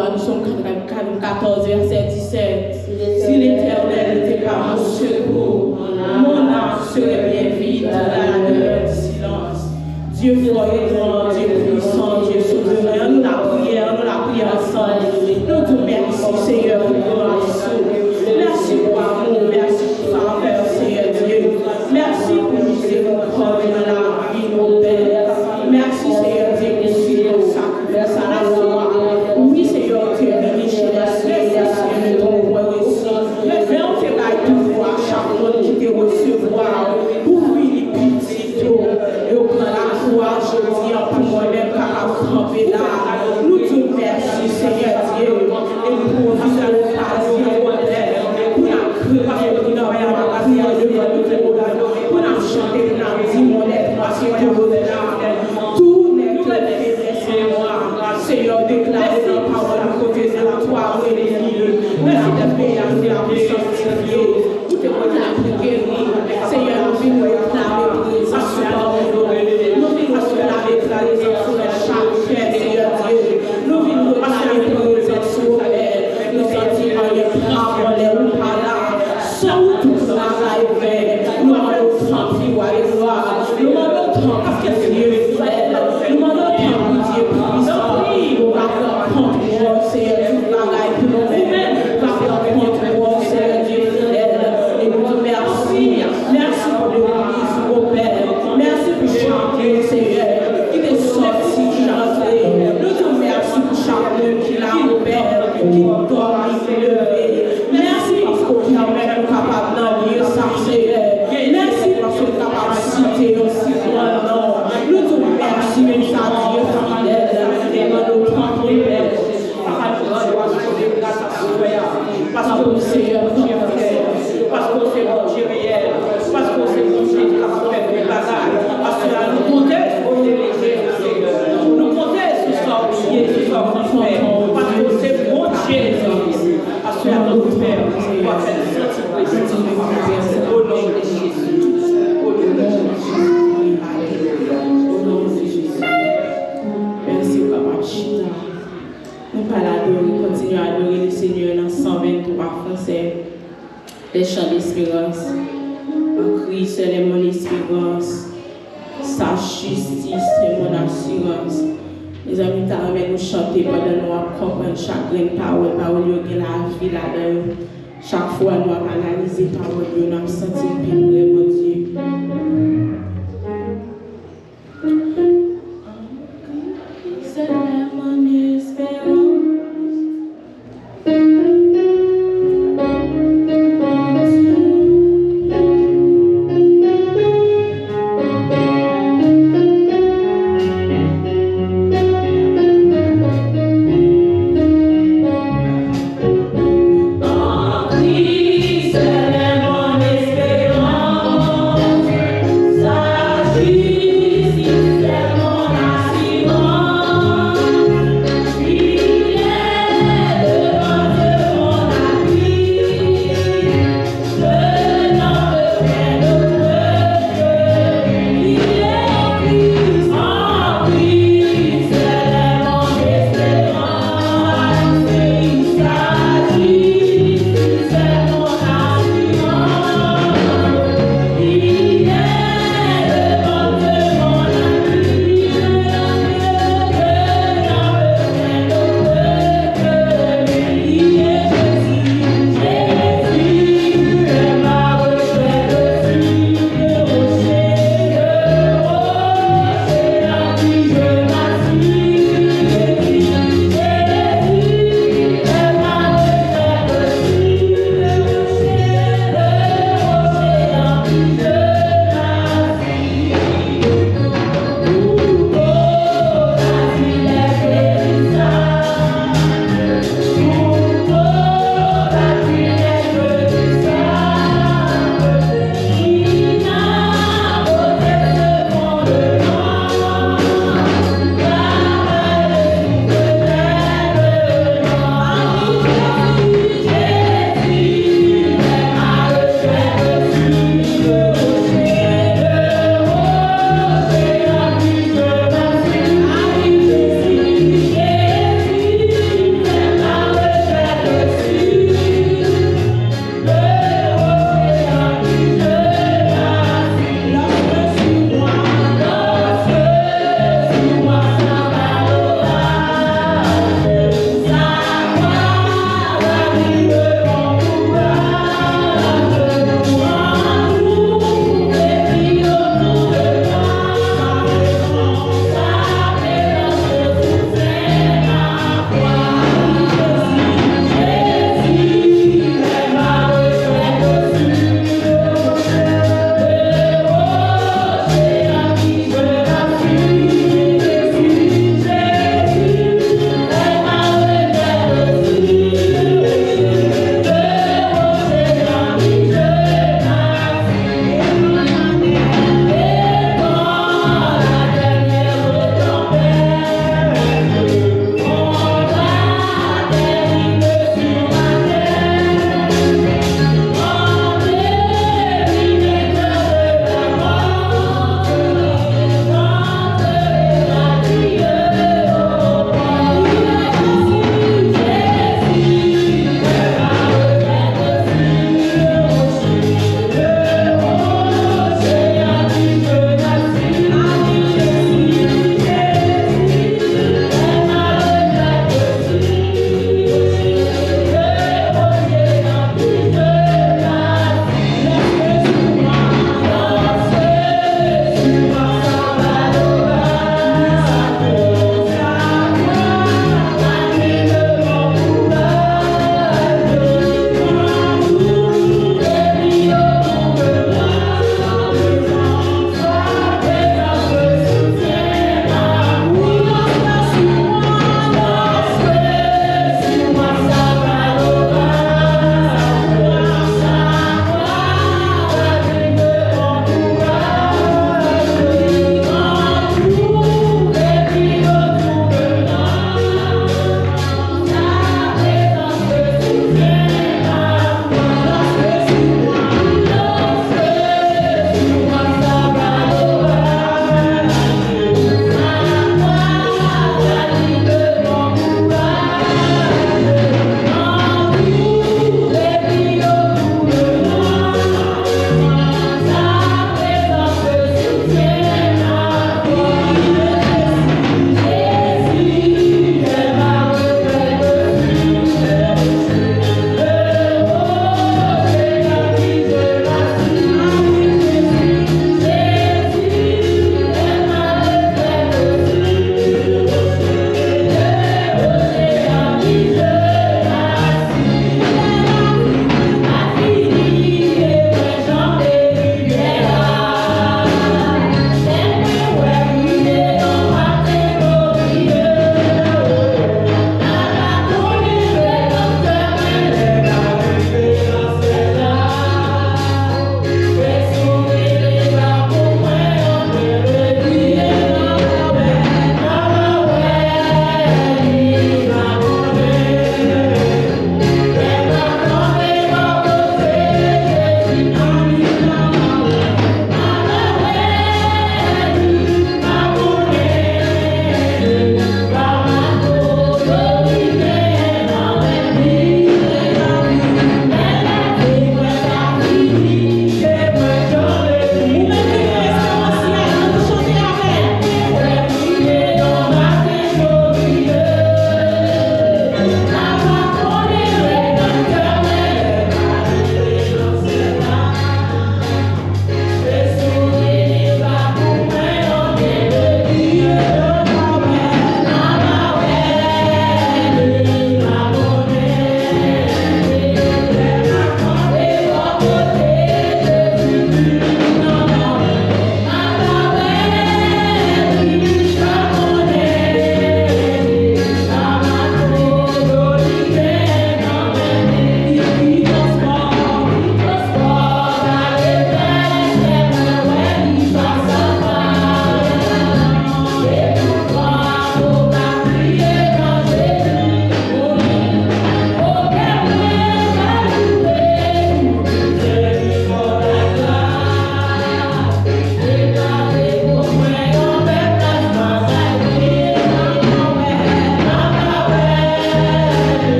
3, nous sommes 14, verset 17. Si l'Éternel n'était pas mon secours, mon âme serait bien vide dans la demeure du silence. Dieu fort et grand, Dieu puissant, Dieu souverain, nous la prière ensemble. Nous te remercions, Seigneur, pour grâce. Merci pour amour, merci pour faveur, Seigneur Dieu. Merci pour miséricorde dans la vie, mon Père. Merci, Seigneur Dieu, pour ce sacrifice à la foi. Oui, Seigneur Dieu, béni chez la ciel de ton roi aussi. Mais on te va tout voir, chaque monde qui te recevoir. Pour lui, petit, et au plan la foi, je dis pour moi-même, car à camper là. Nous te remercions, Seigneur Dieu, et nous pouvons vivre l'occasion, mon Père, pour nous crever, pour nous avoir la prière devant nous, pour nous chanter, pour nous dire, mon être, moi, c'est Dieu, tout n'est que faiblesse en moi. Seigneur, déclare dans la parole à côté de toi, oui, les lieux. Merci de payer la puissance de Dieu. Tout est pour la prière. Seigneur, nous venons réclamer présence sur la parole. Nous venons réclamer présence sur chaque chair, Seigneur Dieu. Nous venons réclamer présence sur elle. Nous sentirons les paroles, les paroles. Sans tout travail fait, nous allons trembler, et gloire. Nous allons trembler, parce que Dieu est vrai. Nous allons trembler, Dieu puissant. Nous allons prendre, Seigneur, tout travail pour nous-mêmes. Nous allons prendre, Seigneur Dieu, et nous te remercions. Merci pour l'église, mon Père. Merci pour chanter, Seigneur, qui t'est sorti, qui l'a entré. Nous te remercions pour chacun qui l'a, mon Père, qui dort, qui s'est levé. Merci parce qu'on permet de capable d'enlever ça, Seigneur. Merci parce qu'on est capable de citer aussi grand nom. Nous te remercions, mais ça Dieu fidèle. Et nous prends les belles. Parce que le Seigneur nous fait, parce qu'on sait mon Dieu réel, parce qu'on sait mon Dieu qui a fait des bagages. Parce que là, nous comptons au délégué, nous comptons sur son pied, sur son fait. Parce que c'est mon Dieu. Parce que là, nous faisons, on va faire le sentiment au nom de Jésus. Au nom de Jésus. Au nom de Jésus. Merci, Papa Chita. Nous parlons d'adorer, continuons à adorer le Seigneur dans 123 français. Les chants d'espérance. En Christ, c'est mon espérance. Sa justice, c'est mon assurance. Les amis, t'as avec nous chanter pendant nous à comprendre chaque graine parole, parole qui est la vie là-dedans. Chaque fois, nous avons analysé parole, nous avons senti le bien, mon Dieu. C'est mon espérance. En Christ, c'est mon espérance.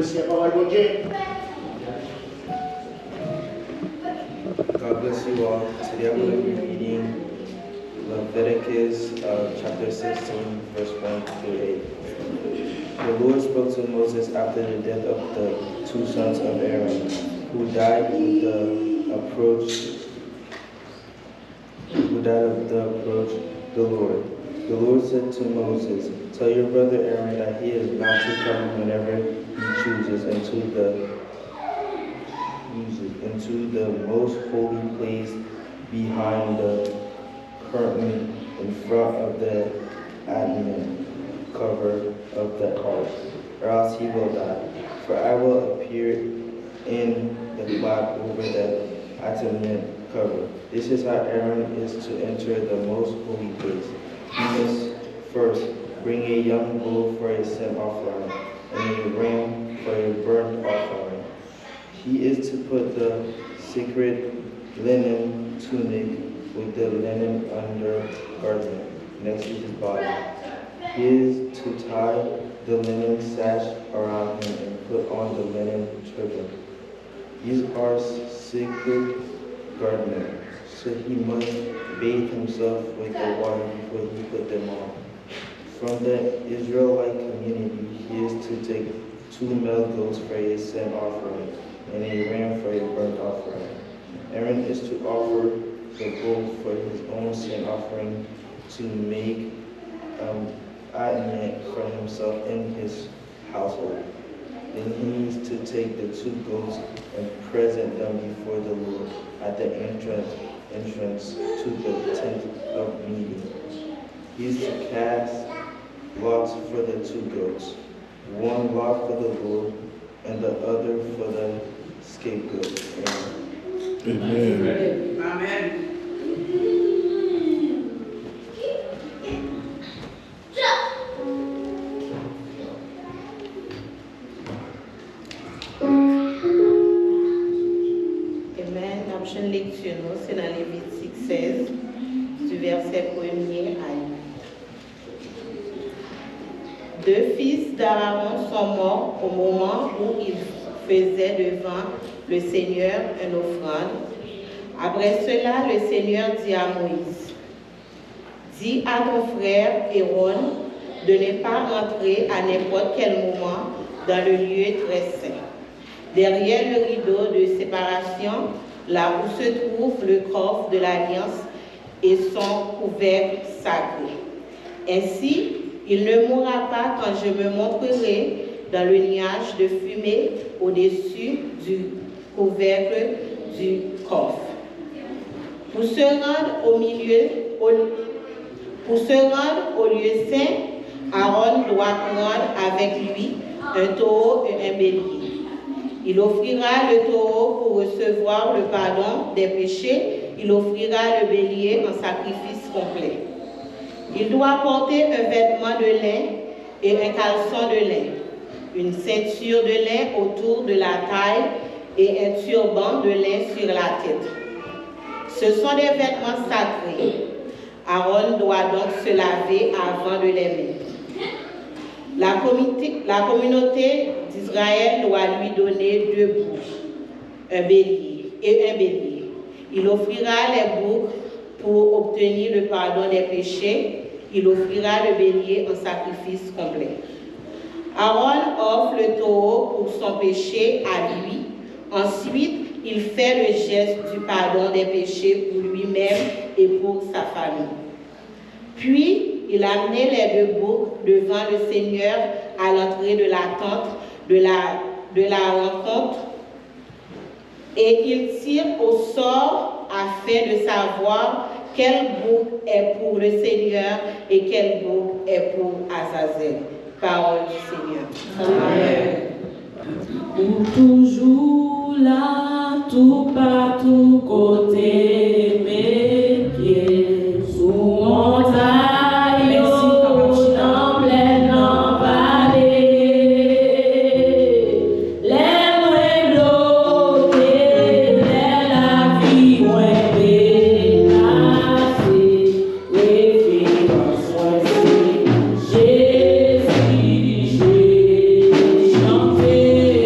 dossier. Parole bon Dieu. God bless you all. Today I'm going to be reading Leviticus chapter 16, verse 1 through 8. The Lord spoke to Moses after the death of the two sons of Aaron, who died of the approach the Lord. The Lord said to Moses, "Tell your brother Aaron that he is not to come whenever he chooses into the most holy place behind the curtain in front of the adamant cover of the ark, or else he will die. For I will appear in the cloud over the adamant cover. This is how Aaron is to enter the most holy place. He must first bring a young bull for a sin offering and a ram for a burnt offering. He is to put the sacred linen tunic with the linen undergarment next to his body. He is to tie the linen sash around him and put on the linen turban. These are sacred garments, so he must bathe himself with the water before he put them on. From the Israelite community, he is to take 2 male goats for a sin offering and a ram for a burnt offering. Aaron is to offer the bull for his own sin offering to make atonement for himself and his household. Then he is to take the 2 goats and present them before the Lord at the entrance to the tent of meeting. He is to cast lots for the 2 goats, one lot for the Lord and the other for the scapegoat. Amen. Amen. Prochaine lecture, c'est dans Lévitique 16, du verset 1er à 8. 2 fils d'Aaron sont morts au moment où ils faisaient devant le Seigneur une offrande. Après cela, le Seigneur dit à Moïse, « Dis à ton frère Aaron de ne pas rentrer à n'importe quel moment dans le lieu très saint, derrière le rideau de séparation, là où se trouve le coffre de l'Alliance et son couvercle sacré. Ainsi, il ne mourra pas quand je me montrerai dans le nuage de fumée au-dessus du couvercle du coffre. Pour se rendre au lieu saint, Aaron doit prendre avec lui un taureau et un bélier. Il offrira le taureau pour recevoir le pardon des péchés. Il offrira le bélier en sacrifice complet. Il doit porter un vêtement de lin et un caleçon de lin, une ceinture de lin autour de la taille et un turban de lin sur la tête. Ce sont des vêtements sacrés. Aaron doit donc se laver avant de les mettre. La communauté d'Israël doit lui donner 2 boucs, un bélier et un bélier. Il offrira les boucs pour obtenir le pardon des péchés. Il offrira le bélier en sacrifice complet. Aaron offre le taureau pour son péché à lui. Ensuite, il fait le geste du pardon des péchés pour lui-même et pour sa famille. Puis, il amenait les 2 boucs devant le Seigneur à l'entrée de la tente de la rencontre et il tire au sort afin de savoir quel bouc est pour le Seigneur et quel bouc est pour Azazel. Parole du Seigneur. Amen. Pour toujours là, tout partout côté, mes pieds sous montagne. Chanter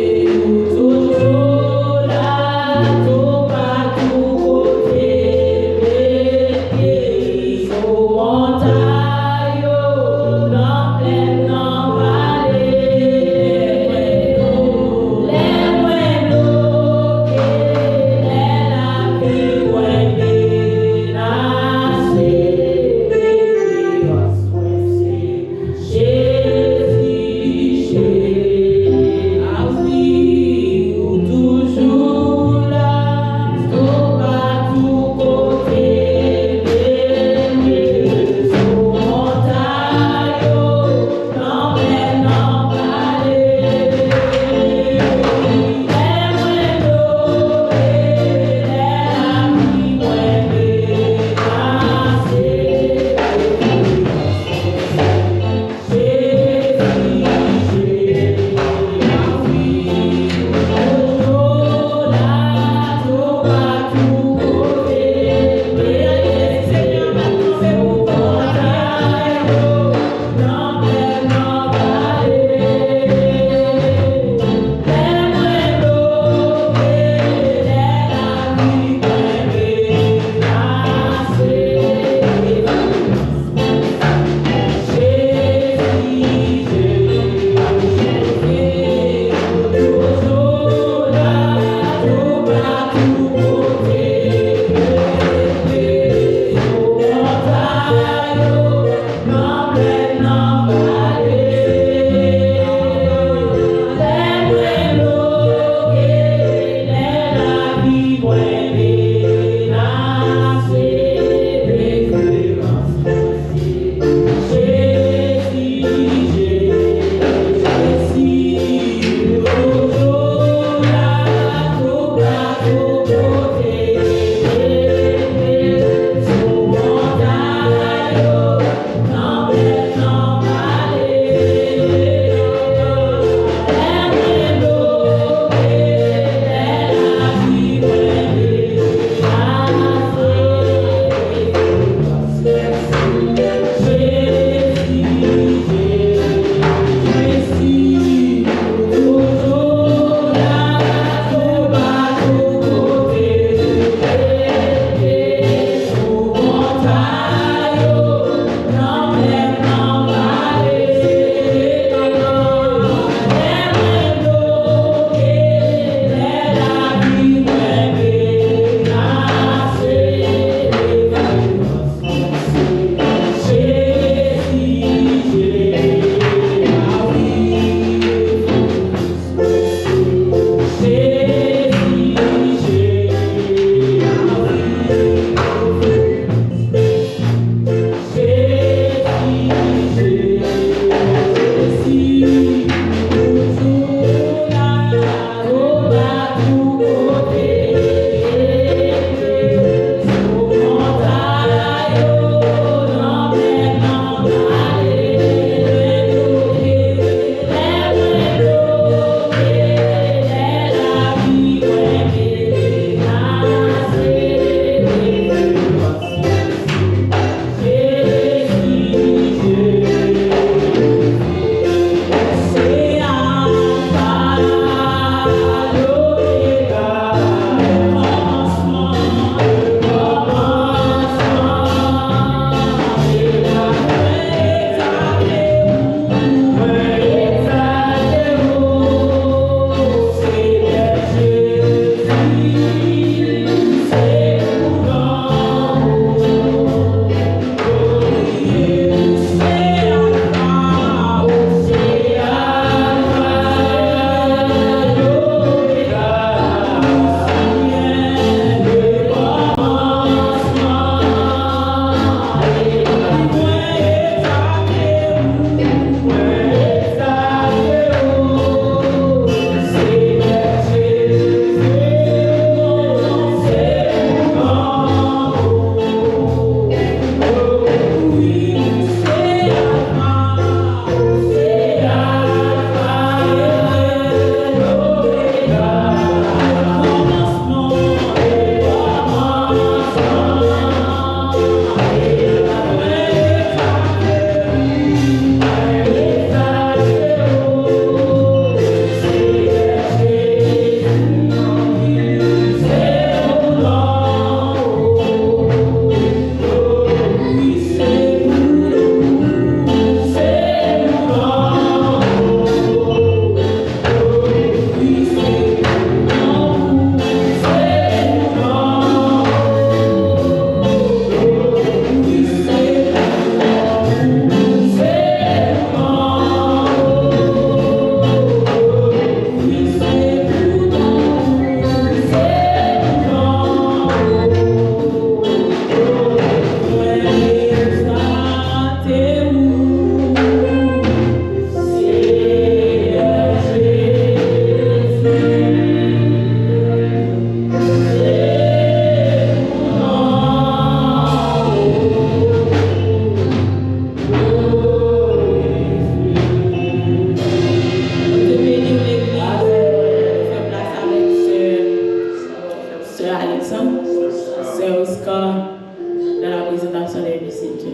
dans la présentation des visiteurs.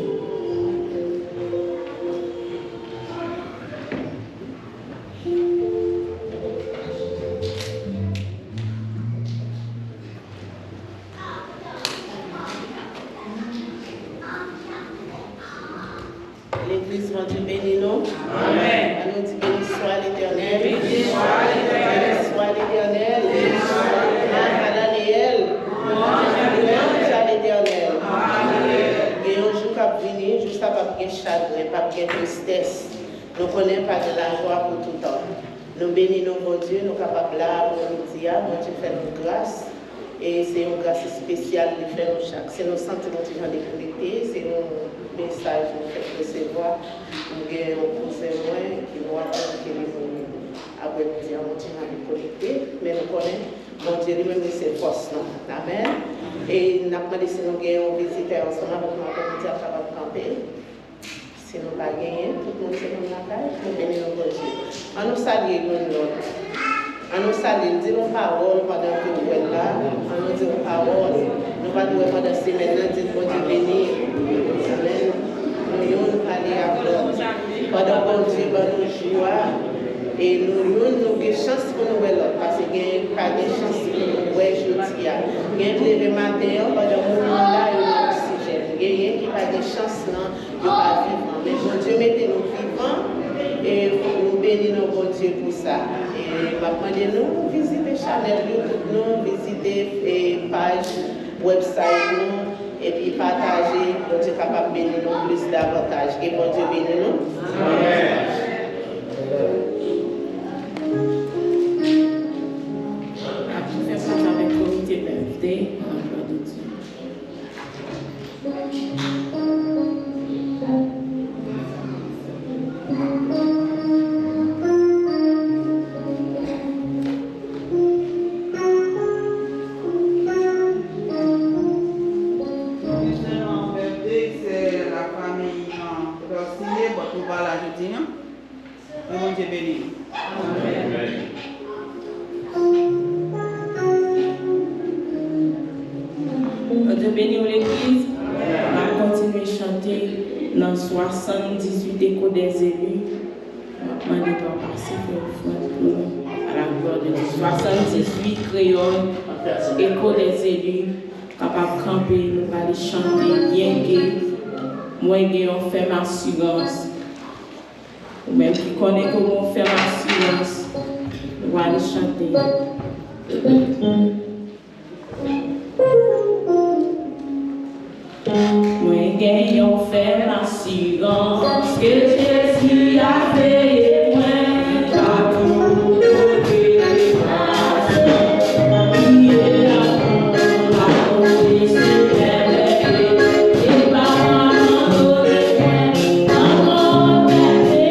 L'Église va Dieu bénir nous. Amen. Nous dit béni soit l'Éternel. Béni soit l'Éternel. Béni soit l'Éternel. Béni soit l'Éternel. À l'Éternel. Et un jour qui venir, juste pas de chagrin, pas de tristesse. Nous connaissons pas de la joie pour tout le temps. Nous bénissons bon Dieu, nous sommes capables là pour nous dire, bon Dieu fait nous grâce. Et c'est une grâce spéciale de faire nous chaque. C'est nos sentiments qui sont déconnectés, c'est nos messages que nous faisons recevoir. Nous avons un conseil qui nous apprend que nous après nous dire, bon Dieu, nous connectés, mais nous connaissons, bon Dieu, lui-même, c'est force. Amen. Et nous avons demandé si nous avons un visiteur ensemble avec nous, nous dire capable de camper. Si nous n'avons pas gagné, tout le monde sait nous la caille, nous bénissons bon Dieu. On nous salue l'autre. On nous salue, nous disons parole pendant que nous sommes là. On nous dit parole. Nous pas nous pendant ces maintenant, dites bon Dieu béni. Amen. Nous aller à l'autre. Pendant bon Dieu, nous joie. Et nous avons une chance pour nous voir l'autre. Parce qu'il n'y a pas de chance pour nous voir aujourd'hui. Il y a un matin, pendant que nous sommes là, il y a oxygène. Il y a qui pas de chance, non, il n'y a pas vivant. Mais bon Dieu, mettez-nous vivants. Et nous bénissons bon Dieu pour ça. Et maintenant, nous visiter Chanel, nous visiter page, website, nous, et puis partager, bon Dieu capable de bénir nous plus davantage. Et bon Dieu bénit nous. Amen. Après, faire partie avec le comité BFD, en gloire de Dieu. De bénir l'église, on va continuer à chanter dans 78 échos des élus. On va demander de passer à la gloire de Dieu. 78 créoles, échos des élus, capables de camper, nous allons chanter bien gai. Moi, on fait ma assurance. Ou même qui connaît comment faire ma assurance, nous allons chanter. Moi, gagnons fait l'assurance que Jésus a payé moi partout côté grâce. Il est là pour la police et par moi donner dans mon pays. Amen.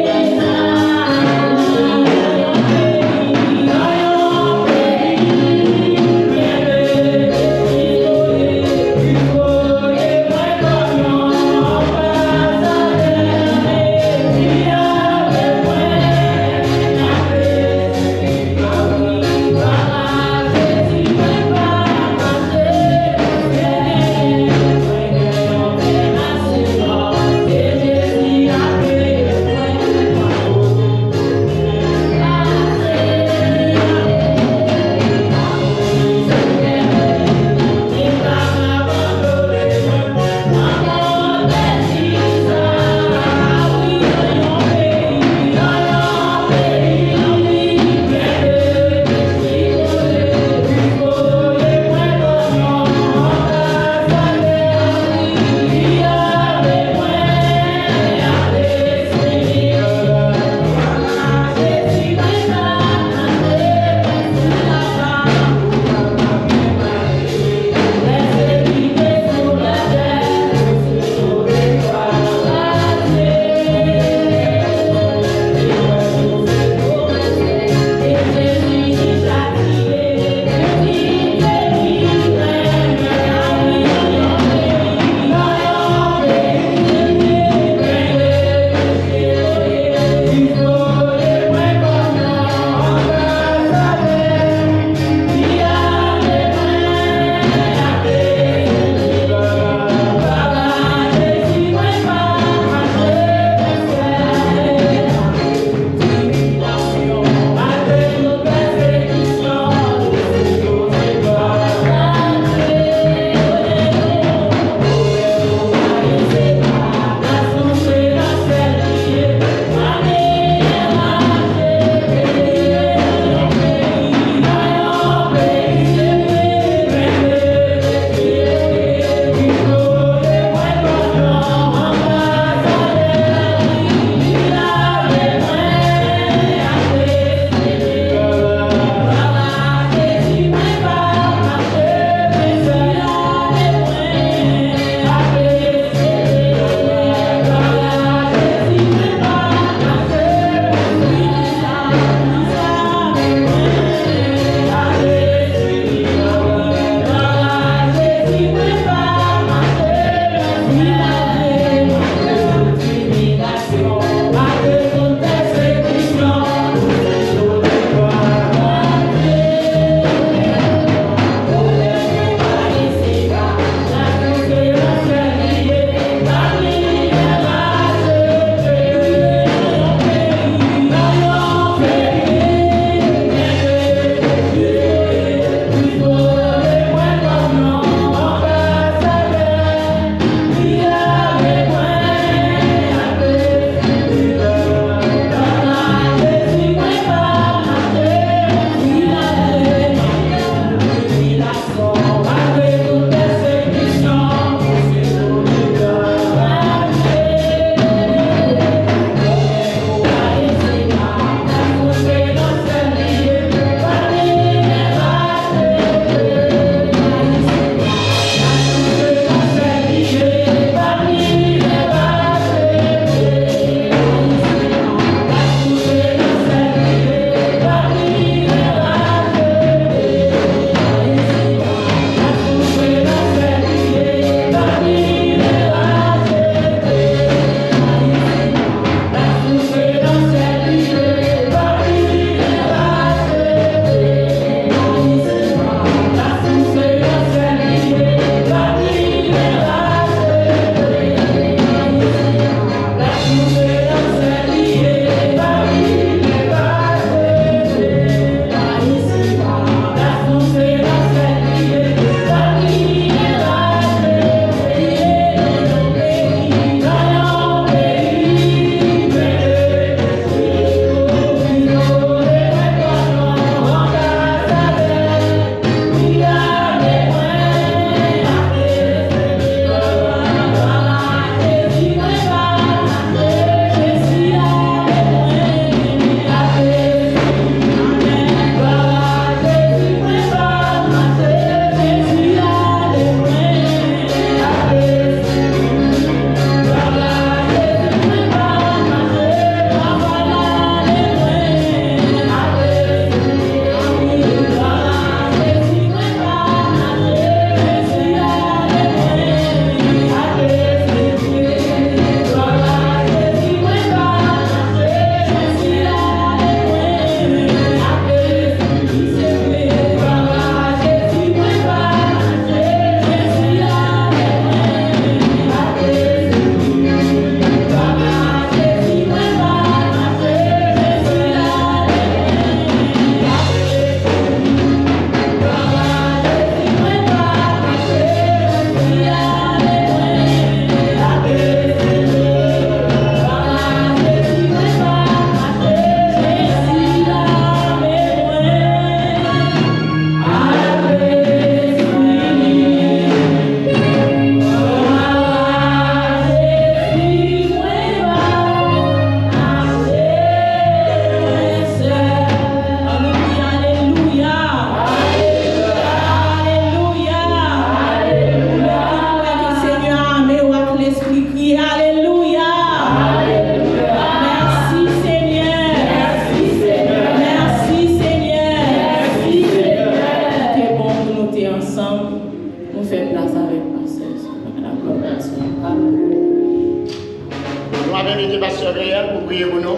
avec l'équipe pasteur Gaël pour prier pour nous.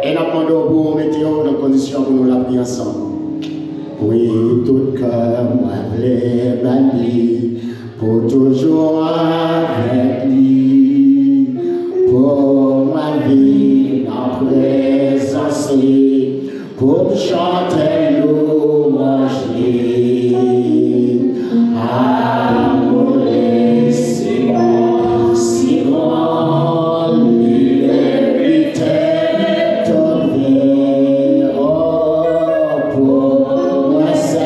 Et nous demandons pour mettre dans condition pour nous la prier ensemble. Oui, tout cœur m'a banni pour toujours avec lui, pour ma vie en présence, pour chanter louange. Amour, si grand, si grand, il est ton vie, oh, pour moi ça,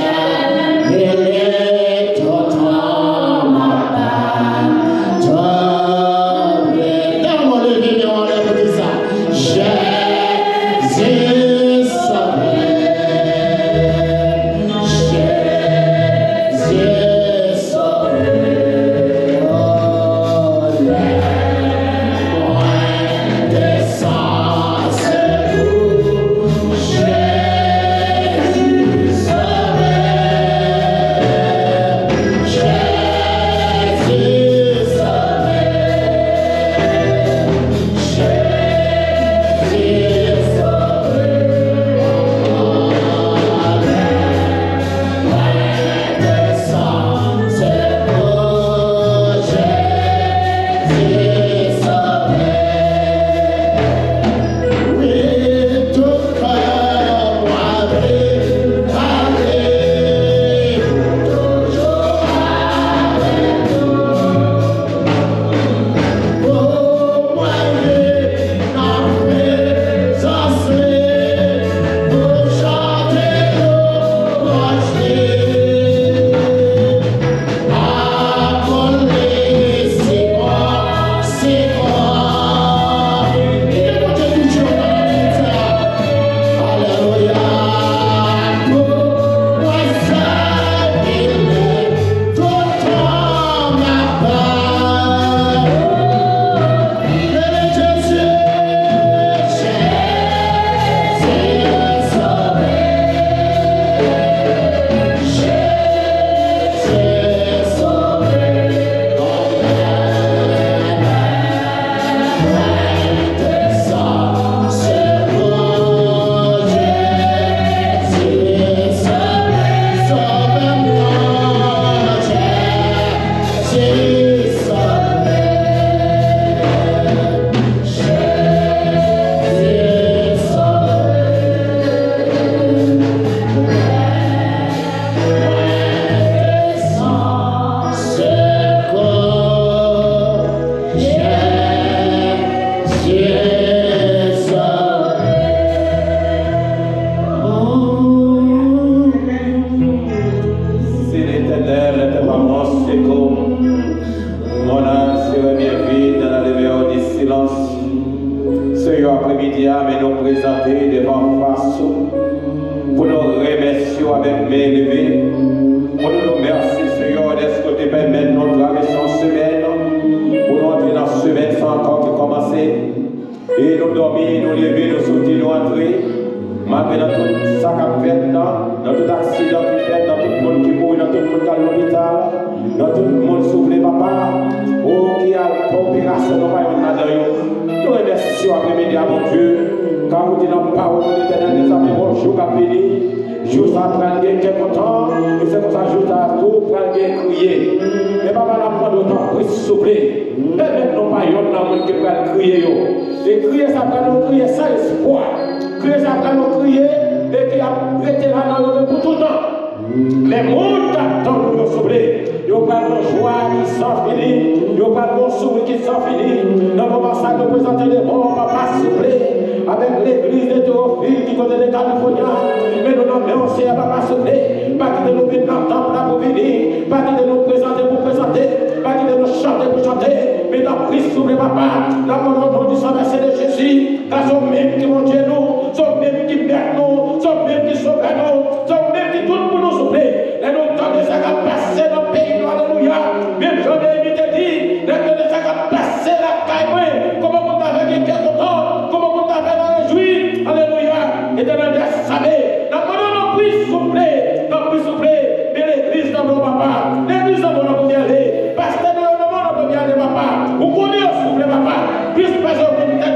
il est ton temps, ma part, ton vie. Dans mon levier, on a dit ça. Jésus sauvé. L'église dans mon papa. Vous connaissez, papa. Plus personne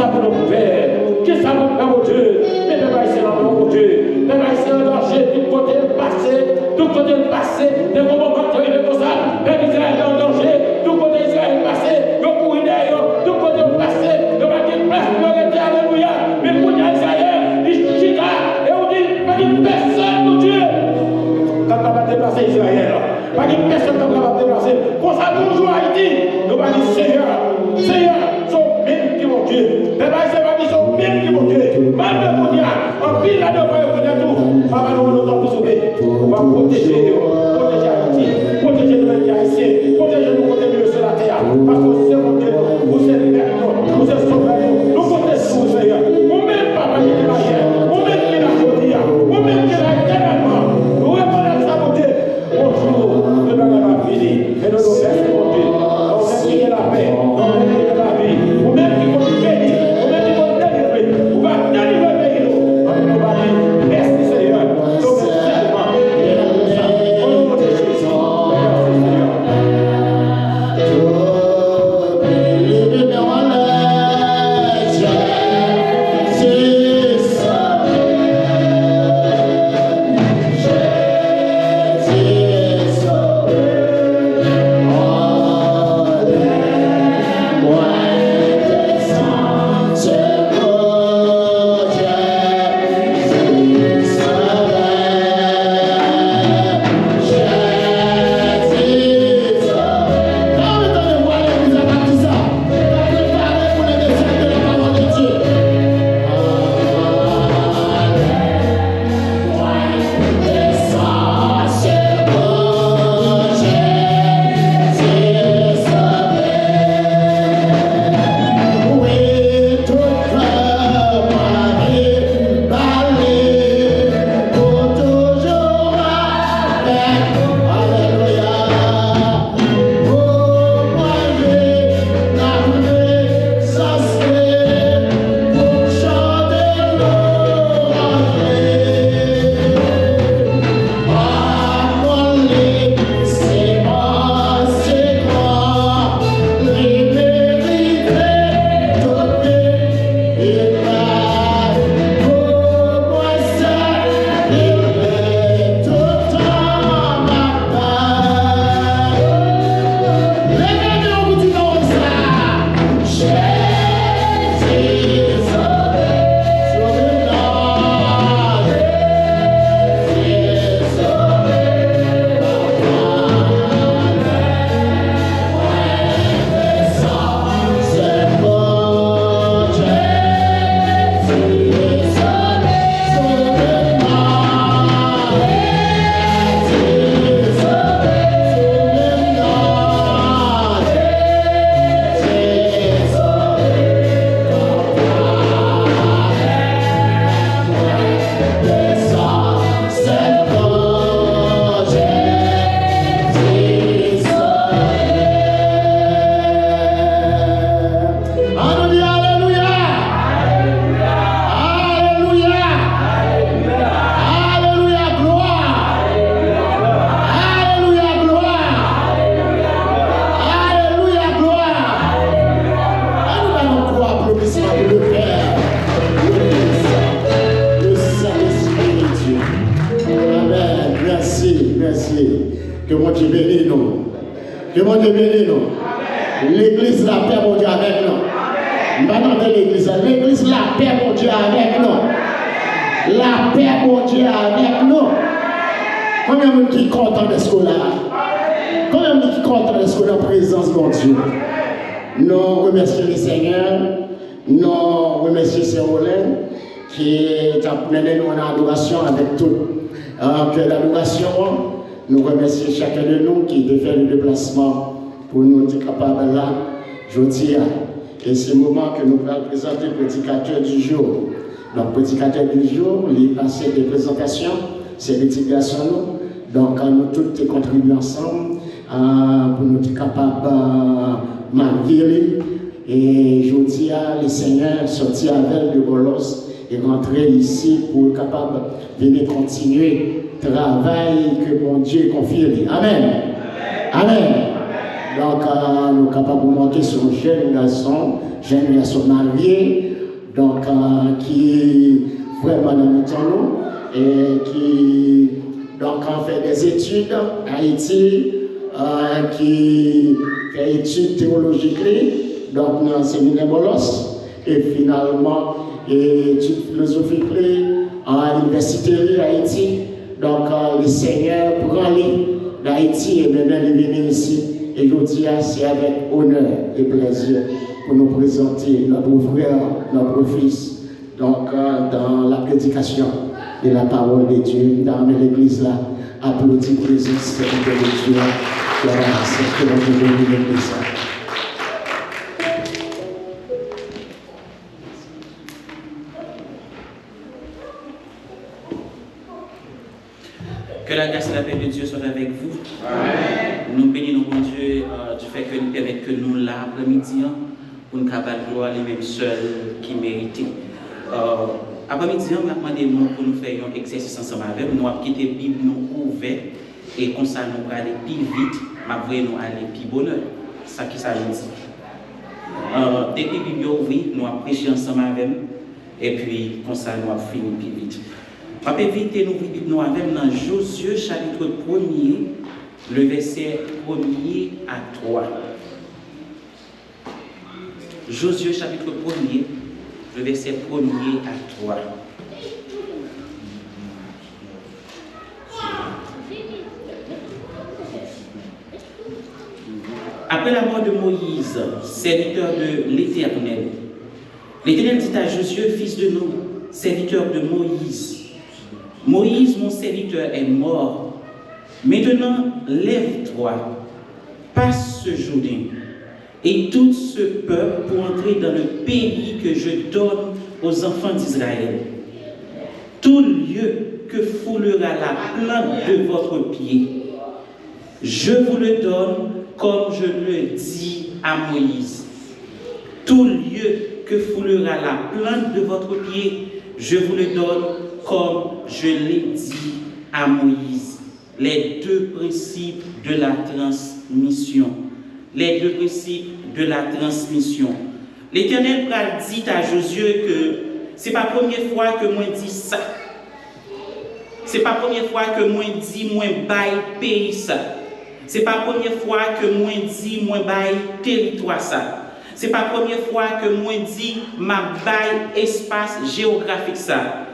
ça pour nous faire? Qui ça pour faire, mon Dieu? Mais peuple haïtien, mon Dieu. Peuple haïtien en danger, tout côté le passé, des moments comme ça, peuple Israël en danger, tout côté Israël passé, le courir derrière, tout côté le passé, le paquet de place, le arrêté, alléluia. Mais pour Israël, il chita, et on dit, pas de personne, mon Dieu, capable de déplacer Israël. Pas de personne capable de déplacer. Pour ça, toujours Haïti, nous va dire Seigneur, sont même qui mon Dieu. Les Haïtiens va dire sont même qui mon Dieu. Même le monde, en pile là dedans pour connaître tout. Papa, nous allons nous sauver. On va protéger Haïti, protéger nos Haïtiens, protéger nos côtés sur la terre. Parce que c'est mon Dieu, vous êtes père, vous êtes sauveur, nous protégez Seigneur. Vous-même, Papa, qui est l'arrière, vous-même qui est la chaudière, vous-même qui est là éternellement. Nous reconnaissons ça, mon Dieu. Bonjour, le bagage va finir. Et nous nous faisons, mon Dieu. On va prier la paix, on va prier la vie. Vous-même qui vous bénir, vous-même qui vous délivrer, vous va délivrer le pays. On va dire, merci Seigneur. Nous tellement. Au nom de Jésus. Merci Seigneur. Que mon Dieu bénisse nous. Que mon Dieu bénisse nous. L'église, la paix, mon Dieu, avec nous. Maintenant, l'église, la paix, mon Dieu, avec nous. La paix, mon Dieu, avec nous. Combien de gens qui sont contents de ce qu'on a? Combien de gens qui sont contents de ce qu'on a en présence, mon Dieu? Nous remercions le Seigneur. Nous remercions Saint-Roland qui a mené nous en adoration avec tout cœur d'adoration. Nous remercions chacun de nous qui a fait le déplacement pour nous être capables là, aujourd'hui. Et c'est le moment que nous allons présenter le prédicateur du jour. Donc, le prédicateur du jour, il est passé des présentations, c'est les petits garçons nous. Donc, nous tous contribuer ensemble pour nous être capables de m'envirer. Et aujourd'hui, le Seigneur sorti avec de Bolos et rentrer ici pour être capable de venir continuer le travail que mon Dieu confie. Amen. Amen. Donc, nous sommes capables de monter sur un jeune garçon marié, donc qui vraiment dans nous et qui donc fait des études à Haïti, qui fait études théologiques donc dans le séminaire Molos et finalement études philosophiques à l'université d'Haïti. Donc le Seigneur prend d'Haïti et maintenant il est venu ici et je dis c'est avec honneur et plaisir pour nous présenter notre frère, notre fils, donc dans la prédication de la parole de Dieu dans l'église là. Applaudis pour les serviteurs de Dieu qui a accepté notre venue de l'église. Que la grâce et la paix de Dieu soient avec vous. Amen. Nous bénissons bon Dieu du fait que nous permettons que nous l'après-midi pour nous capables de gloire les mêmes seuls qui méritent. Après-midi, on va demander pour nous faire un exercice ensemble avec nous. Nous avons quitté la Bible nous ouverte et comme ça nous allons aller plus vite, mais nous aller plus bonheur. C'est ça qui s'agit. Depuis la Bible ouverte, nous avons prêché ensemble avec nous et puis comme ça nous avons fini plus vite. Je vais inviter nous avec dans Josué chapitre 1er, le verset 1er à 3. Josué chapitre 1er, le verset 1er à 3. Après la mort de Moïse, serviteur de l'Éternel, l'Éternel dit à Josué, fils de Nun, serviteur de Moïse, Moïse, mon serviteur, est mort. Maintenant, lève-toi, passe ce Jourdain et tout ce peuple pour entrer dans le pays que je donne aux enfants d'Israël. Tout lieu que foulera la plante de votre pied, je vous le donne comme je le dis à Moïse. Tout lieu que foulera la plante de votre pied, je vous le donne comme je l'ai dit à Moïse. Les deux principes de la transmission. Les deux principes de la transmission. L'Éternel dit à Josué que ce n'est pas la première fois que moi dis ça. Ce n'est pas la première fois que moi dis moi bail pays ça. Ce n'est pas la première fois que moi dis moi bail territoire ça. Ce n'est pas la première fois que moi dis ma bail espace géographique ça.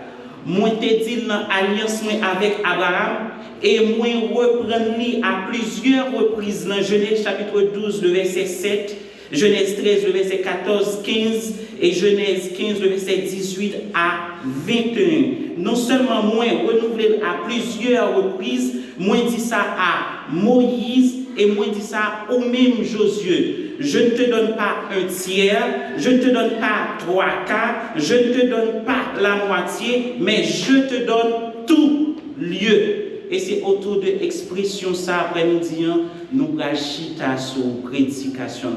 Moi te dit dans alliance avec Abraham et moi reprendre à plusieurs reprises dans Genèse chapitre 12 le verset 7, Genèse 13 le verset 14, 15 et Genèse 15 le verset 18 à 21. Non seulement moi renouvelé à plusieurs reprises, moi dit ça à Moïse et moi dit ça au même Josué. Je ne te donne pas un tiers, je ne te donne pas 3/4, je ne te donne pas la moitié, mais je te donne tout lieu. Et c'est autour de l'expression ça après-midi, nous rachita sur prédication.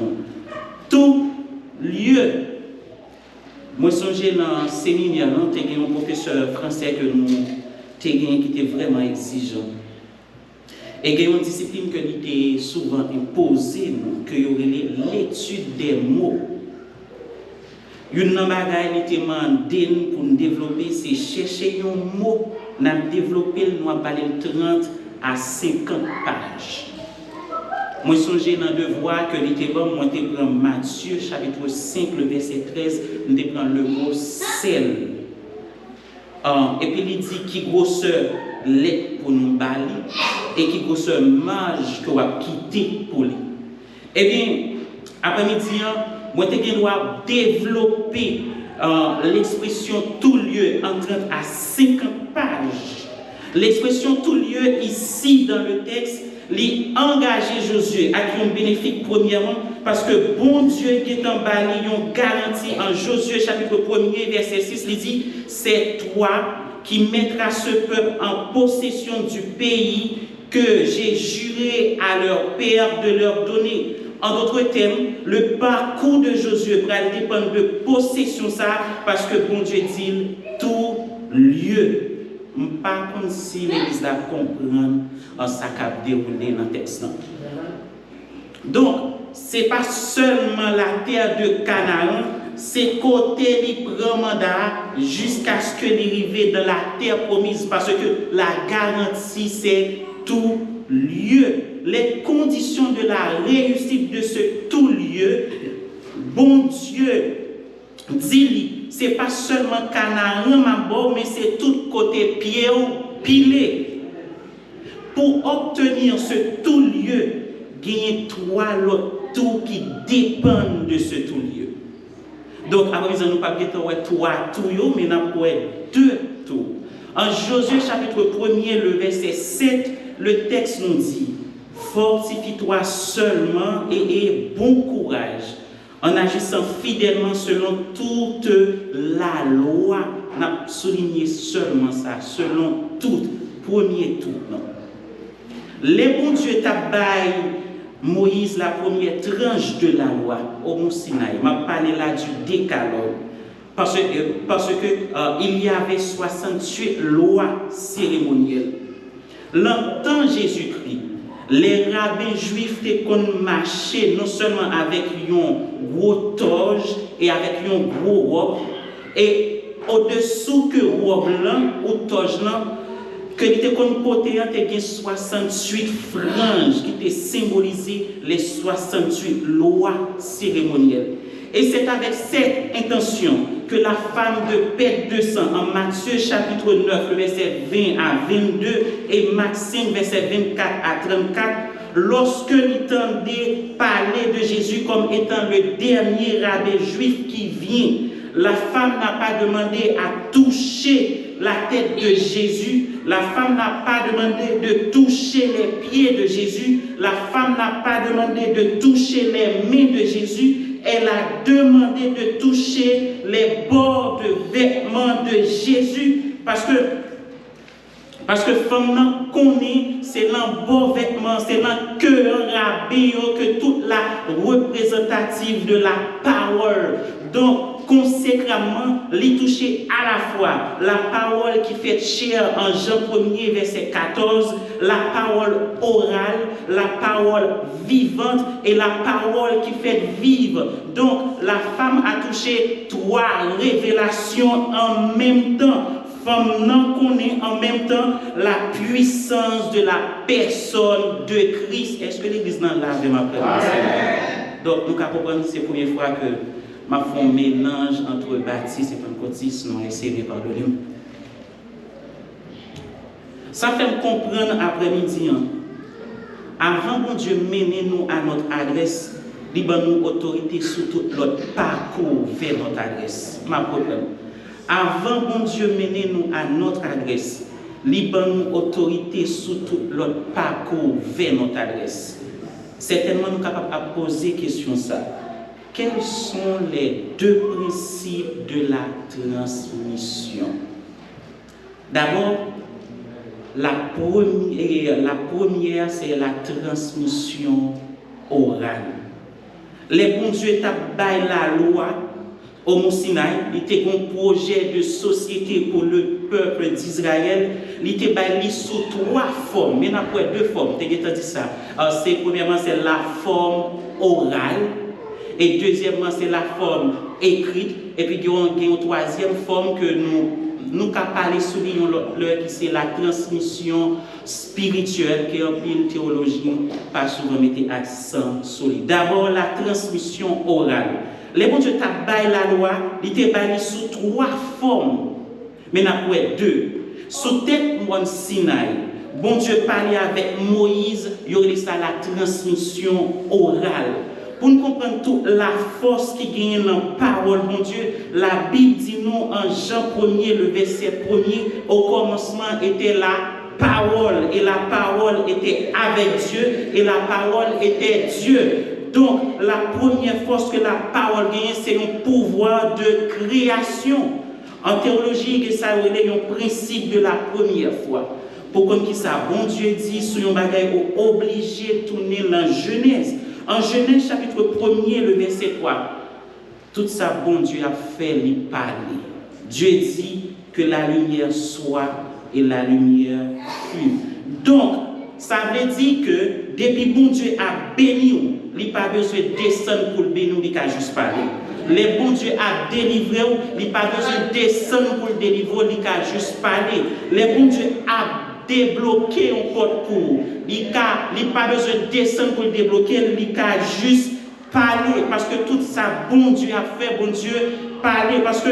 Tout lieu. Moi, songez dans le séminaire, nous avons un professeur français que nous qui était vraiment exigeant. Et il y a une discipline que nous était souvent imposée, que y aurait l'étude des mots. Une bagaille qui était demandée pour nous développer, c'est chercher un mot, nous avons développé, nous avons parlé 30 à 50 pages. Moi, songez dans le devoir que l'était bon, moi, je prends Matthieu, chapitre 5, le verset 13, nous prends le mot sel. Et puis il dit qui grosseur lait pour nous bali et qui grosseur marge que va quitter pour lui. Eh bien, après-midi, moi je dois développer l'expression tout lieu en 30 à 50 pages. L'expression tout lieu ici dans le texte, l'engager Josué à qui on bénéficie premièrement parce que bon Dieu qui est en bali, on garantit en Josué chapitre 1er verset 6, il dit c'est toi qui mettras ce peuple en possession du pays que j'ai juré à leur père de leur donner. En d'autres termes, le parcours de Josué va dépendre de possession ça parce que bon Dieu dit tout lieu. Pas comme si l'Église la comprendre en ça qu'a déroulé dans le texte. Donc, ce n'est pas seulement la terre de Canaan, c'est côté il prend mandat jusqu'à ce que l'arrivée dans la terre promise, parce que la garantie c'est tout lieu. Les conditions de la réussite de ce tout lieu, bon Dieu dit, c'est pas seulement Canaan ma bon, mais c'est tout côté pied ou pilé. Pour obtenir ce tout lieu, il y a trois autres tout qui dépendent de ce tout lieu. Donc, après, nous n'avons pas trois tout, mais nous avons deux tout. En Josué chapitre 1er, le verset 7, le texte nous dit: fortifie-toi seulement et aie bon courage en agissant fidèlement selon toute la loi. On a souligné seulement ça, selon tout, premier tout. Non. Les bons dieux t'abaillent Moïse la première tranche de la loi au Mont Sinaï. Je vais parler là du décalogue. Parce que il y avait 68 lois cérémonielles. Longtemps Jésus-Christ, les rabbins juifs étaient marchaient non seulement avec un gros toge et avec un gros robe, et au-dessous que robe là ou toge là, que était porté en 68 franges qui étaient symbolisées les 68 lois cérémonielles. Et c'est avec cette intention que la femme de Pète de sang en Matthieu chapitre 9, verset 20 à 22 et Maxime verset 24 à 34, lorsque l'entendait parler de Jésus comme étant le dernier rabbin juif qui vient, la femme n'a pas demandé à toucher la tête de Jésus, la femme n'a pas demandé de toucher les pieds de Jésus, la femme n'a pas demandé de toucher les mains de Jésus, elle a demandé de toucher les bords de vêtements de Jésus, parce que femme connaît, c'est dans beau vêtement, c'est dans cœur rabbin que toute la représentative de la parole. Donc, conséquemment, les toucher à la fois la parole qui fait chair en Jean 1er, verset 14, la parole orale, la parole vivante et la parole qui fait vivre. Donc, la femme a touché trois révélations en même temps. Femme n'en connaît en même temps la puissance de la personne de Christ. Est-ce que l'Église n'en l'a de ma présence? Donc, nous comprenons que c'est la première fois que ma fait un mélange entre baptiste et pentecôtiste, non, essayez de pardonner. Ça fait me comprendre après-midi. Avant que Dieu mène nous à notre adresse, il nous autorité sur tout notre parcours vers notre adresse. Ma problème. Avant que Dieu mène nous à notre adresse, il nous autorité sur tout notre parcours vers notre adresse. Certainement, nous sommes capables de poser question ça. Quels sont les deux principes de la transmission? D'abord, la première, c'est la transmission orale. Les bons dieux tabaillent la loi au Mont Sinaï. Il était un projet de société pour le peuple d'Israël. Il était baillé sous trois formes. Mais il y a deux formes. Premièrement, c'est la forme orale. Et deuxièmement, c'est la forme écrite. Et puis, il y a une troisième forme que nous parlons sur l'heure qui c'est la transmission spirituelle, qui est une théologie, pas souvent mettre accent sur. D'abord, la transmission orale. Les bons dieux tabaillent la loi, ils te baillent sous trois formes. Mais il y a deux. Sous tête Mont Sinaï, bon Dieu parlait avec Moïse, il y aurait ça la transmission orale. Pour nous comprendre toute la force qui gagne dans la parole, mon Dieu, la Bible dit nous en Jean 1er, le verset 1er, au commencement était la parole, et la parole était avec Dieu, et la parole était Dieu. Donc, la première force que la parole gagne, c'est un pouvoir de création. En théologie, il y a un principe de la première fois. Pour comme ça, bon Dieu dit, sur un bagage obligé de tourner dans Genèse. En Genèse chapitre 1er, le verset 3, tout ça, bon Dieu a fait lui parler. Dieu dit que la lumière soit et la lumière fut. Donc, ça veut dire que depuis bon Dieu a béni, il n'a pas besoin de descendre pour le bénir, il a juste parler. Les bon Dieu a délivré, il n'a pas besoin de descendre pour le délivrer, il a juste parler. Les bon Dieu a débloqué un code pour, il n'a pas besoin de descendre pour le débloquer, il a juste parler. Parce que tout ça, bon Dieu a fait, bon Dieu parler. Parce que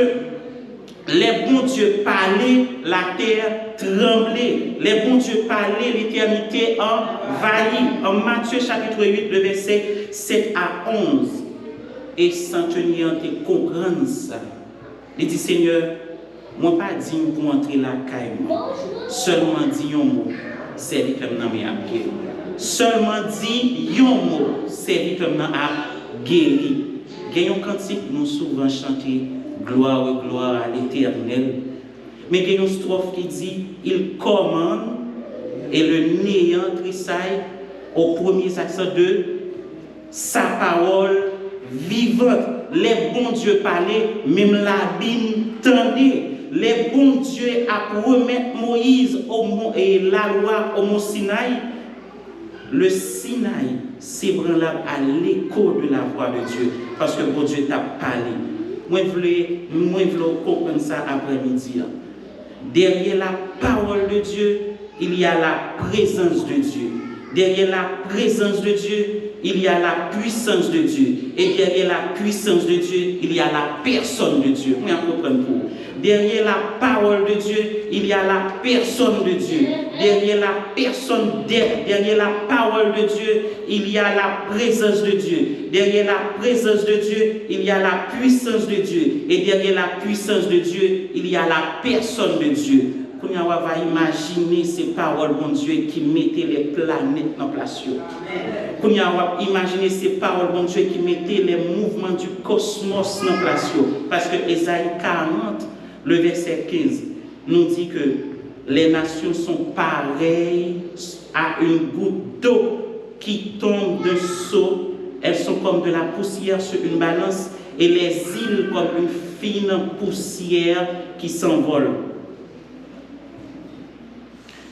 les bons dieux parlaient, la terre tremblait. Les bons dieux parlaient, l'éternité envahit. En Matthieu chapitre 8, le verset 7 à 11. Et sans tenir en te comprendre ça. Il dit, Seigneur, moi pas digne pour entrer la caille. Seulement dit un mot, serviteur n'a pas guéri. Seulement dit un mot, serviteur n'a pas guéri. Gagnons cantique, nous souvent chanter gloire et gloire à l'Éternel. Mais il y a une strophe qui dit, il commande et le néant tressaille au premier accent de sa parole vivante. Les bons dieux parlaient, même l'abîme tendait. Les bons dieux à remettre Moïse et la loi au mont Sinaï. Le Sinaï s'ébranla à l'écho de la voix de Dieu. Parce que bon Dieu t'a parlé. Moi, je veux comprendre ça après-midi. Derrière la parole de Dieu, il y a la présence de Dieu. Derrière la présence de Dieu, il y a la puissance de Dieu. Et derrière la puissance de Dieu, il y a la personne de Dieu. Moi, je comprends pour. Derrière la parole de Dieu, il y a la personne de Dieu. Derrière la parole de Dieu, il y a la présence de Dieu. Derrière la présence de Dieu, il y a la puissance de Dieu. Et derrière la puissance de Dieu, il y a la personne de Dieu. Qu'on va imaginer ces paroles, bon Dieu, qui mettaient les planètes en place. Qu'on va imaginer ces paroles, bon Dieu, qui mettaient les mouvements du cosmos en place. Parce que Ésaïe 40, le verset 15, nous dit que les nations sont pareilles à une goutte d'eau qui tombe d'un seau. Elles sont comme de la poussière sur une balance et les îles comme une fine poussière qui s'envole.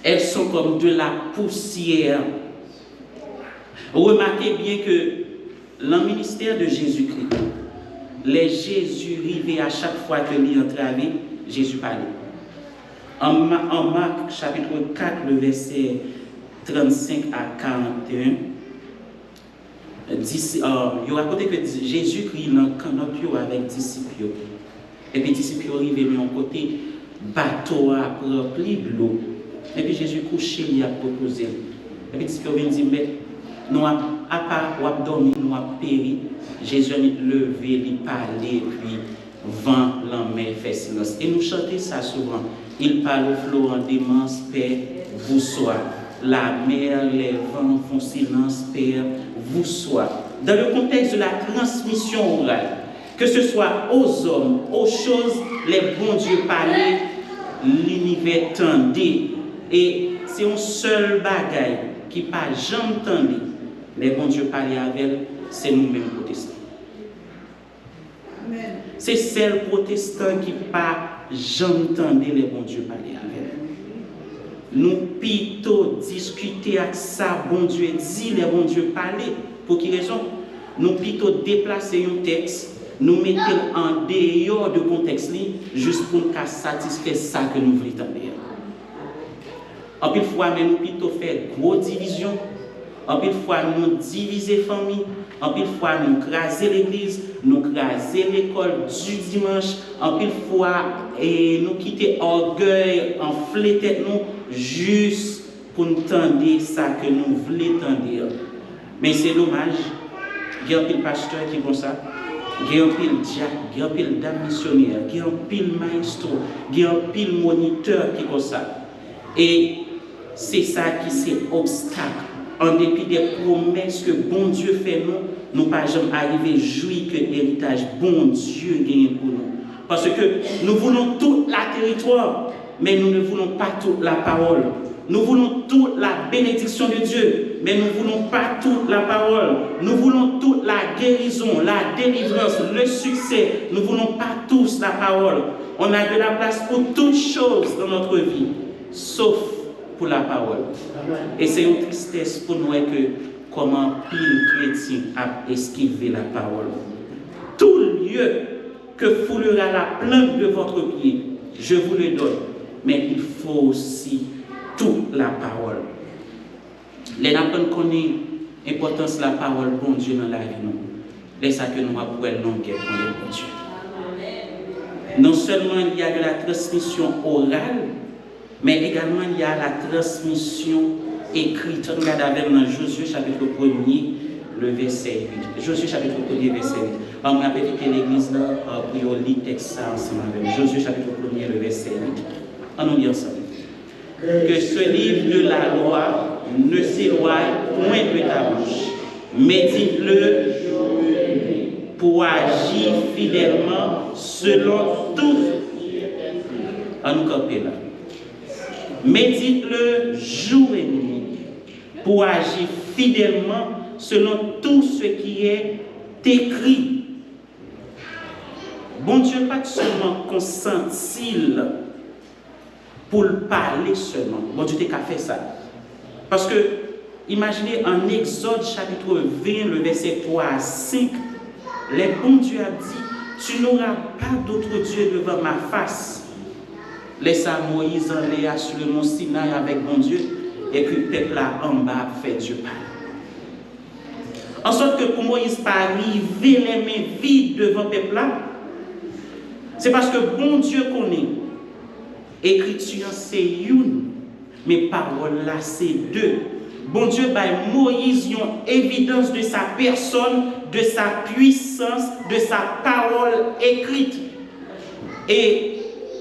Elles sont comme de la poussière. Remarquez bien que dans le ministère de Jésus-Christ, les Jésus arrivaient à chaque fois que lui entrait, Jésus parlait. En Marc chapitre 4, le verset 35 à 41, il raconte que Jésus-Christ dans le canot avec les disciples. Et puis les disciples arrivaient de un côté, bateau à rempli de l'eau. Et puis Jésus couché, il a proposé. Et puis les disciples viennent dire, mais nous, à part, nous avons dormi, nous avons péri. Jésus a levé, il parlait, puis vent, l'emmène, fait silence. Et nous chantons ça souvent. Il parle au flot en démence, Père, vous soit. La mer, les vents font silence, Père, vous soit. Dans le contexte de la transmission orale, que ce soit aux hommes, aux choses, les bons dieux parlaient, l'univers tendait. Et c'est un seul bagaille qui n'a jamais tendu. Les bons dieux parlaient avec elle, c'est nous-mêmes protestants. C'est celles protestants qui pas jamais entendu les bons dieux parler avec. Nous plutôt discuter avec ça, bon Dieu dit, les bons dieux parler. Pour quelle raison? Nous plutôt déplacer un texte, nous mettons en dehors de contexte juste pour nous satisfaire ça que nous voulons entendre. En plus fois, mais nous plutôt faire grosse division. En plus fois, nous diviser famille. En plus fois, nous craser l'église, nous craser l'école du dimanche. En plus fois, et nous quitter orgueil, enfler tête nous, juste pour nous tendre ça que nous voulons tendre. Mais c'est dommage, il y a un pile pasteur qui font ça, il y a un pile diacre, il y a un pile dame missionnaire, il y a un pile maestro, il y a un pile moniteur qui font ça. Et c'est ça qui c'est obstacle. En dépit des promesses que bon Dieu fait nous ne pas jamais arriver à jouir que l'héritage bon Dieu gagne pour nous. Parce que nous voulons tout la territoire, mais nous ne voulons pas toute la parole. Nous voulons toute la bénédiction de Dieu, mais nous ne voulons pas toute la parole. Nous voulons toute la guérison, la délivrance, le succès. Nous ne voulons pas tous la parole. On a de la place pour toutes choses dans notre vie, sauf pour la parole. Et c'est une tristesse pour nous que comment pile chrétien a esquivé la parole. Tout lieu que foulera la plante de votre pied, je vous le donne. Mais il faut aussi toute la parole. Les nappes connaissent l'importance de la parole, bon Dieu, dans la vie. C'est ça que nous avons pour le nom pour le bon Dieu. Non seulement il y a de la transmission orale, mais également il y a la transmission écrite. On regarde avec dans Josué chapitre 1er, le verset 8. Josué chapitre 1er, verset 8. On m'a rappelé que l'église pour lire le texte ensemble avec Josué chapitre 1er, le verset 8. On nous lit ensemble. Que ce livre de la loi ne s'éloigne point de ta bouche. Médite-le pour agir fidèlement selon tout. On nous camper là. Médite-le jour et nuit pour agir fidèlement selon tout ce qui est écrit. Bon Dieu, pas seulement consentit pour le parler seulement. Bon Dieu, t'as fait ça. Parce que, imaginez en Exode chapitre 20, le verset 3 à 5, le bon Dieu a dit, tu n'auras pas d'autre Dieu devant ma face. Laissa Moïse aller sur le mont Sinaï avec bon Dieu, et puis le peuple là en bas fait Dieu parler. En sorte que pour Moïse pas arriver les mains vides devant le peuple là, c'est parce que bon Dieu connaît. Écriture c'est une, mais parole là c'est deux. Bon Dieu bah Moïse une évidence de sa personne, de sa puissance, de sa parole écrite. Et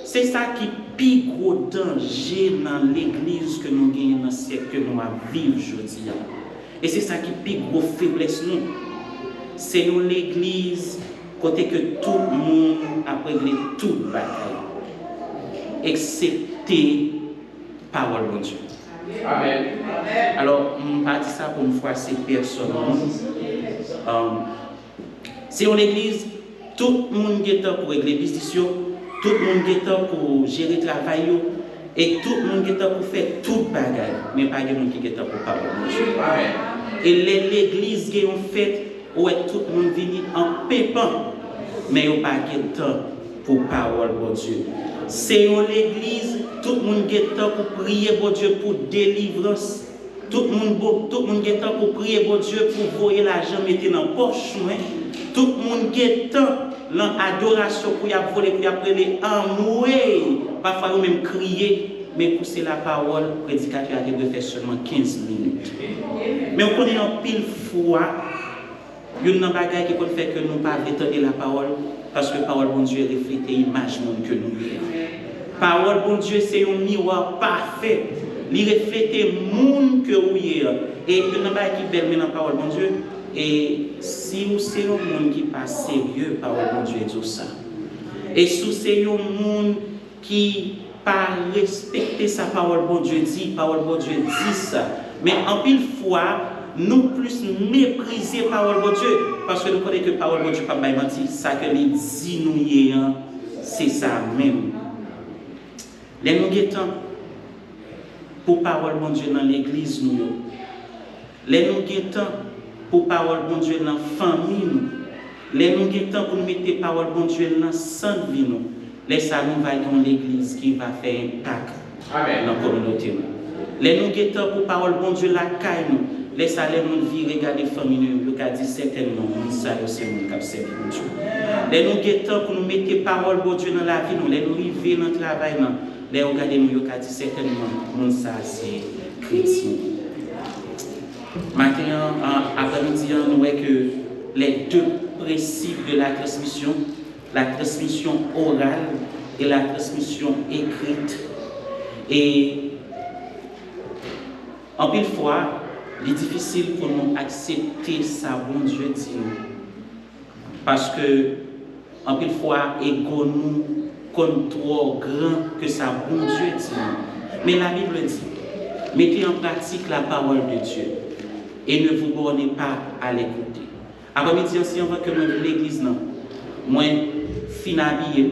c'est ça qui plus gros danger dans l'église que nous gagnons dans le siècle que nous vivons aujourd'hui. Et c'est ça qui plus gros faiblesse nous. C'est nous l'église côté que tout le monde a réglé toute bataille. Excepté parole de Dieu. Amen. Alors, on ne pas dit ça pour une fois ces personnes. C'est une église, tout le monde est pour régler les business, tout le monde est pour gérer le travail, et tout le monde est pour faire tout le bagage, mais pas de monde qui est pour parler de Dieu. Et l'église qui est faite, où tout le monde vient en pépant, mais il n'y a pas de temps pour parole de Dieu. C'est l'église, tout le monde est pour prier pour Dieu pour délivrance. Tout le monde est pour prier pour Dieu pour voir l'argent mettre dans la poche. Tout le monde est dans l'adoration pour y voler, pour y appeler amour. Parfois, nous même crier, mais pousser la parole, le prédicateur a dû faire seulement 15 minutes. Mais on connaît en pile fois, il y a un bagage qui peut faire que nous ne pas étendre la parole, parce que la parole, bon Dieu, reflète l'image que nous avons. Parole, bon Dieu, c'est un miroir parfait. Il reflète le monde que vous êtes. Et il y a un bagage qui est belle dans la parole, bon Dieu. Et si vous êtes un monde qui n'est pas sérieux, parole, bon Dieu, et tout ça. Et si vous êtes un monde qui pas respecter sa parole, bon Dieu dit, parole, bon Dieu dit ça. Mais en pile fois, nous plus mépriser parole, bon Dieu, parce que nous connaissons que parole, bon Dieu, pas mentir, ça que les dit nous, c'est ça même. Les nous guettons pour parole, bon Dieu, dans l'église, nous. Les nous guettons pour parole, bon Dieu, dans la famille, nous. Les nous guettons pour mettre parole, bon Dieu, dans la santé, nous. Laissez nous dans l'église qui va faire impact dans la communauté. Les nous guettons pour parole, bon Dieu, la caille nous. Laissez nous vivre, regarder la famille, nous dit certainement, nous savons c'est nous qui servi bon Dieu. Les nous guettons pour nous mettre parole, bon Dieu, dans la vie, nous. Les nous vivre dans le travail, nous. Les regarder nous dit certainement, nous savons c'est chrétien. Maintenant, après-midi, nous voyons que les deux principes de la transmission orale et la transmission écrite. Et en pile fois, il est difficile pour nous accepter ça, bon Dieu dit nous. Parce que en pile fois, ego nous comme trop grand que ça, bon Dieu dit nous. Mais la Bible dit, mettez en pratique la parole de Dieu et ne vous bornez pas à l'écouter. Après-midi, si on voit que l'église, non, moi, fin habillé,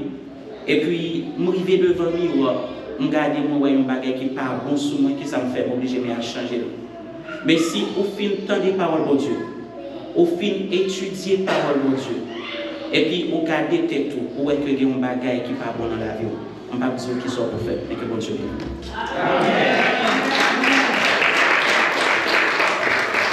et puis, m'arriver devant le miroir, je regarde un bagage qui n'est pas bon sur moi, qui ça me fait m'obliger à changer. Mais si au fin temps des paroles de Dieu, au fin étudier les paroles de Dieu, et puis au garder tête tout, ou est-ce que un bagage qui n'est pas bon dans la vie, on ne va pas dire qui soit pour faire, mais que bon Dieu. Amen.